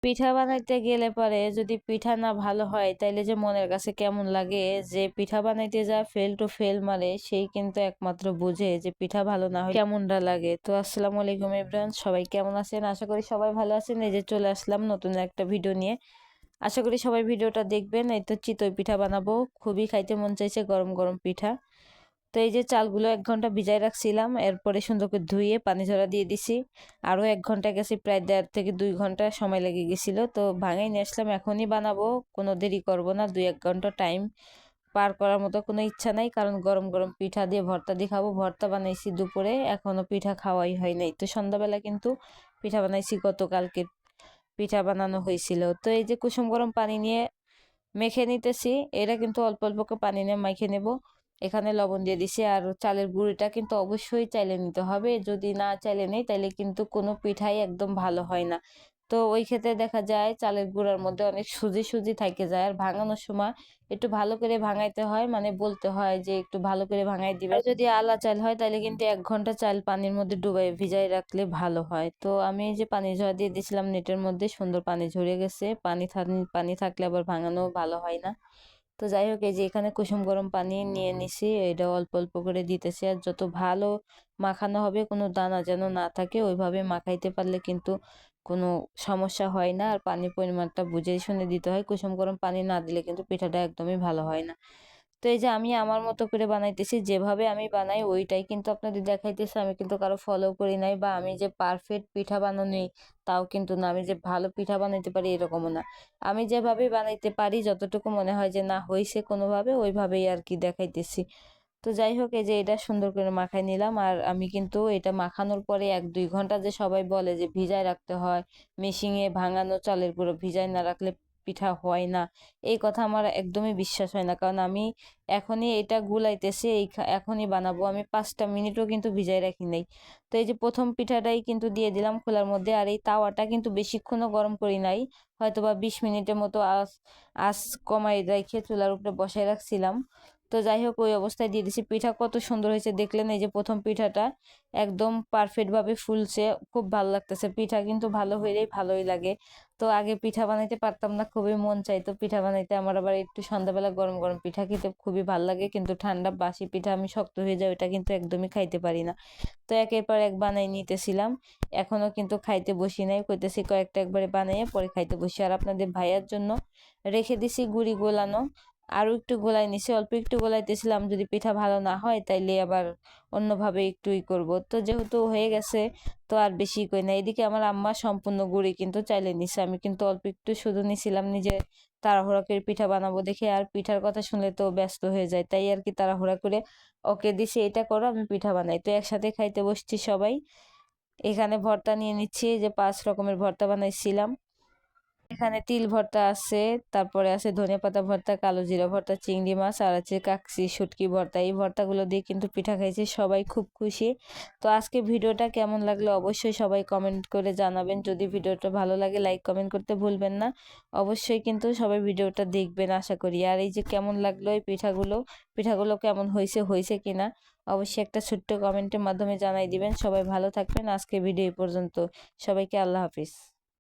পিঠা বানাইতে গেলে পরে যদি পিঠা না ভালো হয় তাইলে যে মনের কাছে কেমন লাগে, যে পিঠা বানাইতে যা ফেল টু ফেল মারে সেই কিন্তু একমাত্র বুঝে যে পিঠা ভালো না হয় কেমনটা লাগে। তো আসসালামু আলাইকুম এভরিওয়ান, সবাই কেমন আছেন? আশা করি সবাই ভালো আছেন। এই যে চলে আসলাম নতুন একটা ভিডিও নিয়ে। আশা করি সবাই ভিডিওটা দেখবেন। এই তো চিতই পিঠা বানাবো, খুবই খাইতে মন চাইছে গরম গরম পিঠা। তো এই যে চালগুলো 1 ঘন্টা ভিজাই রাখছিলাম, এরপরে সুন্দর করে ধুয়ে পানি ঝরা দিয়ে দিছি। আরও 1 ঘন্টা গেছে, প্রায় 1.5 থেকে 2 ঘন্টা সময় লেগে গেছিল। তো ভাঙাই নিয়ে আসলাম, এখনই বানাবো, কোনো দেরি করব না। 2-1 ঘন্টা টাইম পার করার মতো কোনো ইচ্ছা নাই, কারণ গরম গরম পিঠা দিয়ে ভর্তা দিয়ে খাবো। ভর্তা বানাইছি দুপুরে, এখনো পিঠা খাওয়াই হয় নাই। তো সন্ধ্যাবেলা কিন্তু পিঠা বানাইছি, গতকালকে পিঠা বানানো হয়েছিল। তো এই যে কুসুম গরম পানি নিয়ে মেখে নিতেছি। এটা কিন্তু অল্প অল্প করে পানি নিয়ে মেখে নেব। এখানে লবণ দিয়ে দিছি, আর চালের গুঁড়িটা কিন্তু অবশ্যই চাইলে নিতে হবে। যদি না চাইলে নেই তাইলে কিন্তু কোনো পিঠাই একদম ভালো হয় না। তো ওই ক্ষেত্রে দেখা যায় চালের গুঁড়ার মধ্যে অনেক সুজি সুজি থেকে যায়, আর ভাঙানোর সময় একটু ভালো করে ভাঙাইতে হয়, মানে বলতে হয় যে একটু ভালো করে ভাঙাই দিবে। আর যদি আলা চাল হয় তাহলে কিন্তু 1 ঘন্টা চাল পানির মধ্যে ডুবাই ভিজাই রাখলে ভালো হয়। তো আমি এই যে পানি ঝরা দিয়ে দিয়েছিলাম নেটের মধ্যে, সুন্দর পানি ঝরে গেছে। পানি থাকলে আবার ভাঙানো ভালো হয় না। তো যাই হোক, এই যে এখানে কুসুম গরম পানি নিয়ে নিছি, এটা অল্প অল্প করে দিতেছি। আর যত ভালো মাখানো হবে, কোনো দানা যেন না থাকে, ওইভাবে মাখাইতে পারলে কিন্তু কোনো সমস্যা হয় না। আর পানির পরিমাণটা বুঝে শুনে দিতে হয়, কুসুম গরম পানি না দিলে কিন্তু পিঠাটা একদমই ভালো হয় না। তো এই যে আমি আমার মতো করে বানাইতেছি, যেভাবে আমি বানাই ওইটাই কিন্তু আপনাদের দেখাইতেছি। আমি কিন্তু কারো ফলো করি নাই, বা আমি যে পারফেক্ট পিঠা বানানোই তাও কিন্তু না, আমি যে ভালো পিঠা বানাইতে পারি এরকমও না। আমি যেভাবে বানাইতে পারি, যতটুকু মনে হয় যে না হইছে কোনোভাবে, ওইভাবেই আর কি দেখাইতেছি। তো যাই হোক, এই যে এটা সুন্দর করে মাখাই নিলাম। আর আমি কিন্তু এটা মাখানোর পরে 1-2 ঘন্টা যে সবাই বলে যে ভিজায় রাখতে হয়, মেশিনে ভাঙানো চালের গুঁড়ো ভিজায় না রাখলে পিঠা হয় না, এই কথা আমার একদমই বিশ্বাস হয় না। কারণ আমি এখনই এটা গুলাইতেছি, এখনই বানাবো, আমি 5টা মিনিটও কিন্তু ভিজাই রাখি নাই। তো এই যে প্রথম পিঠাটাই কিন্তু দিয়ে দিলাম খোলার মধ্যে। আর এই তাওয়াটা কিন্তু বেশিক্ষণও গরম করি নাই, হয়তোবা 20 মিনিটের মতো আঁচ আঁচ কমাই রেখে চুলার উপরে বসাই রাখছিলাম। তো যাই হোক, ওই অবস্থায় দিয়ে দিছি। পিঠা কত সুন্দর হয়েছে দেখলেন, এই যে প্রথম পিঠাটা একদম পারফেক্ট ভাবে ফুলছে, খুব ভালো লাগতেছে। পিঠা কিন্তু ভালো হইলেই ভালোই লাগে। তো আগে পিঠা বানাইতে পারতাম না, খুবই মন চাইতো পিঠা বানাইতে। আমার আবার একটু সন্ধ্যাবেলা গরম গরম পিঠা খেতে খুবই ভালো লাগে, কিন্তু ঠান্ডা বাসি পিঠা আমি শক্ত হয়ে যায়, ওটা কিন্তু একদমই খাইতে পারি না। তো একের পর এক বানাই নিতেছিলাম, এখনো কিন্তু খাইতে বসি নাই, কইতেছি কয়েকটা একবারে বানাইয়ে পরে খাইতে বসি। আর আপনাদের ভাইয়ার জন্য রেখে দিছি গুড়ি গোলানো, আরো একটু গোলাই নিছি, অল্প একটু গোলাইতেছিলাম, যদি পিঠা ভালো না হয় তাইলে আবার অন্যভাবে একটু করব। তো যেহেতু হয়ে গেছে, তো আর বেশি কই না। এদিকে আমার আম্মা সম্পূর্ণ গুড়ি কিন্তু চাইলে নিছে, আমি কিন্তু অল্প একটু শুধু নিছিলাম, নিজে তাড়াহুড়া করে পিঠা বানাবো দেখে। আর পিঠার কথা শুনলে তো ব্যস্ত হয়ে যায়, তাই আর কি তাড়াহুড়া করে ওকে দিছি, এটা করো আমি পিঠা বানাই। তো একসাথে খাইতে বসছি সবাই। এখানে ভর্তা নিয়ে নিচ্ছি, যে 5 রকমের ভর্তা বানাইছিলাম। এখানে তিল ভর্তা আছে, তারপরে আছে ধনেপাতা ভর্তা, কালো জিরা ভর্তা, চিংড়ি মাছ, আর আছে কাকসি শুটকি ভর্তা। এই ভর্তাগুলো দিয়ে কিন্তু পিঠা খাইছি, সবাই খুব খুশি। তো আজকে ভিডিওটা কেমন লাগলো অবশ্যই সবাই কমেন্ট করে জানাবেন। যদি ভিডিওটা ভালো লাগে লাইক কমেন্ট করতে ভুলবেন না। অবশ্যই কিন্তু সবাই ভিডিওটা দেখবেন আশা করি। আর এই যে কেমন লাগলো এই পিঠাগুলো কেমন হয়েছে কিনা অবশ্যই একটা ছোট্ট কমেন্টের মাধ্যমে জানাই দিবেন। সবাই ভালো থাকবেন। আজকে ভিডিও এই পর্যন্ত। সবাইকে আল্লাহ হাফিজ।